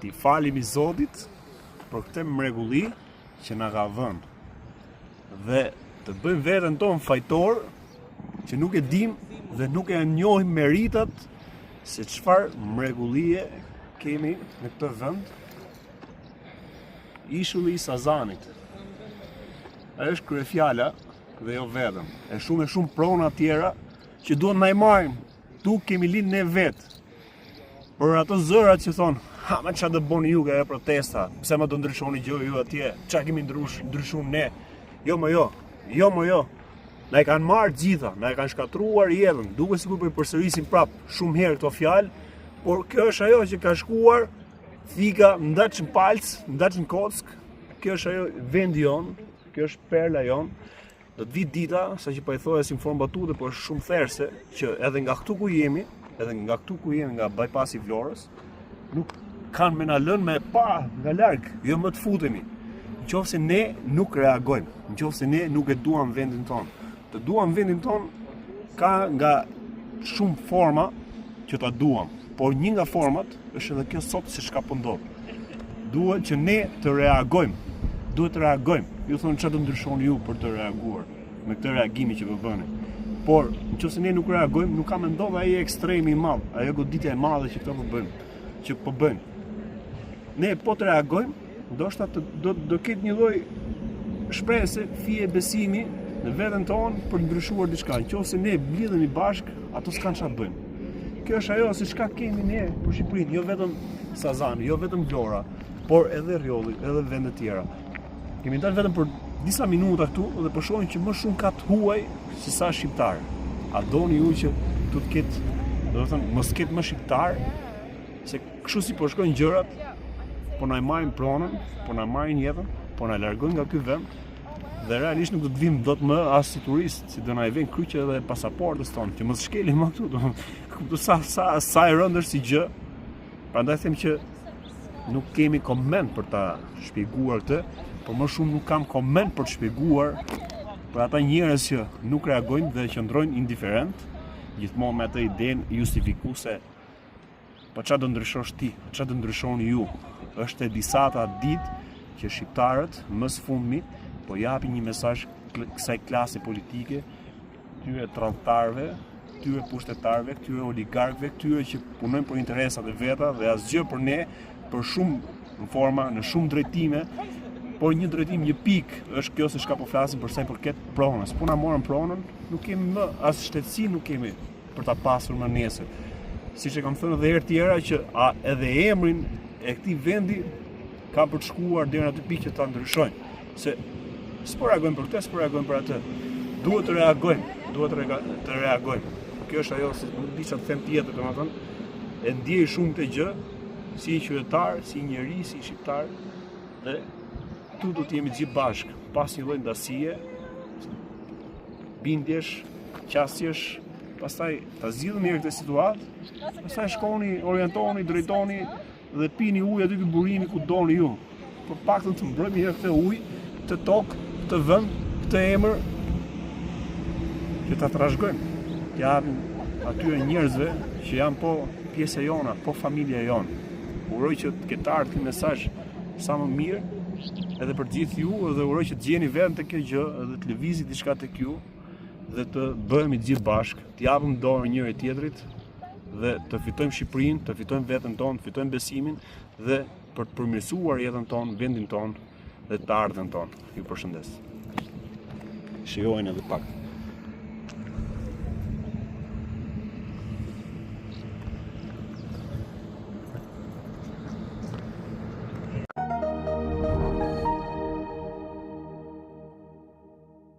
t'i falim i Zotit për këtë mrekulli që na ka vënë dhe të bëjmë veten tonë fajtor që nuk e dim dhe nuk e njohim meritat se çfarë mrekullie kemi në këtë vend. Ishulli i Sazanit është kryefjala dhe jo vetëm. E shumë prona tjera që duhet na i marrim. Tu kemi lind ne vetë. Për ato zërat që thonë, ha, ma qa të boni ju ka e protesta, pse ma të ndryshoni gjë ju atje, qa kemi ndryshuar ne, jo më jo, na i kanë marrë gjitha, na i kanë shkatruar jetën, duke sikur po i përsërisim prapë shumë herë këto fjalë, por kjo është ajo që ka shkuar, thika, ndaç në palc, ndaç në kock, kjo është ajo vendi jon, kjo është perla jon. Do të vit dita, sa që po i thoja si në formë batute, por është shumë therse, që edhe nga këtu ku jemi, nga bypassi i Vlorës, nuk kanë me na lënë me pa nga larg, jo më të futemi. Nëse ne nuk reagojmë, nëse ne nuk e duam vendin tonë. Të duam vendin tonë ka nga shumë forma që ta duam, por një nga format është edhe kjo sot se çka po ndodh. Duhet që ne të reagojmë. Ju thonë çfarë do ndryshoni ju për të reaguar me këtë reagimi që po bëni. Por nëse ne nuk reagojmë, nuk ka më ndodh ai ekstremi i madh, ajo goditja e madhe që këto po bëjnë. Ne po të reagojmë, ndoshta do ketë një lloj shpresë, fije besimi në veten tonë për të ndryshuar diçka. Nëse ne blidhemi bashkë, ato s'kan çfarë bëjnë. Kjo është ajo se çka kemi ne për Shqipërinë, jo vetëm Sazani, jo vetëm Vlora, por edhe Rjolli, edhe vende tjera. Kemi dalë vetëm për disa minuta këtu dhe po shohim që më shumë ka të huaj se sa shqiptar. A doni ju që të ketë, do të thënë, mos ketë më shqiptar, se kështu si po shkojnë gjërat, po na marrin pronën, po na marrin jetën, po na largojnë nga ky vend dhe realisht nuk do të vim dot më as si turist, si do na i vjen kryqe dhe pasaportës tonë, që mos shkelim më këtu. Sa e rëndë është si gjë. Prandaj them që nuk kemi koment për ta shpjeguar këtë, por më shumë nuk kam koment për të shpjeguar për ata njerëz që nuk reagojnë dhe qëndrojnë indiferent, gjithmonë me atë idenë justifikuese. Po çfarë do ndryshosh ti? Çfarë do ndryshoni ju? Është e disata ditë që shqiptarët më së fundmi po japin një mesazh kësaj klase politike, këtyre tradhtarëve, këtyre pushtetarëve, këtyre oligarkëve, këtyre që punojnë për interesat e veta dhe asgjë për ne, për shumë në forma, në shumë drejtime, por një drejtim, një pikë është kjo se çka po flasim për sa i përket pronës. Po na morën pronën, nuk kemi më as shtetësi nuk kemi për ta pasur më nesër. Siç e kam thënë edhe herë tjera që edhe emrin e këtij vendi ka për të shkuar deri në atë pikë që ta ndryshojnë. Se s'po reagojmë për këtë, s'po reagojmë për atë. Duhet të reagojmë. Kjo është ajo se nuk di çfarë të them tjetër, domethënë, e ndjej shumë këtë gjë si qytetar, si njerëz, si shqiptar dhe tu do të jemi gjithë bashkë, pas një lloj ndasie, bindjesh, qasjesh, pastaj ta zgjidhni mirë këtë situatë, pastaj shkoni, orientoni, drejtoni dhe pini ujë aty te burimi ku doni ju. Për paktën të mbrojmë herë këtë ujë, këtë tokë, këtë vend, këtë emër që ta trashëgojmë. Japim atyre njerëzve që janë po pjesë e jona, po familja jonë. Uroj që të ketë ardhur ky mesazh sa më mirë edhe për gjithë ju dhe uroj që të gjeni vend të kjo gjë edhe të lëvizi diçka tek ju dhe të bëhemi gjithë bashkë, të japim dorë njëri tjetrit dhe të fitojmë Shqipërinë, të fitojmë veten tonë, të fitojmë besimin dhe për të përmirësuar jetën tonë, vendin tonë dhe të ardhmen tonë. Ju përshëndes. Shijojnë edhe pak.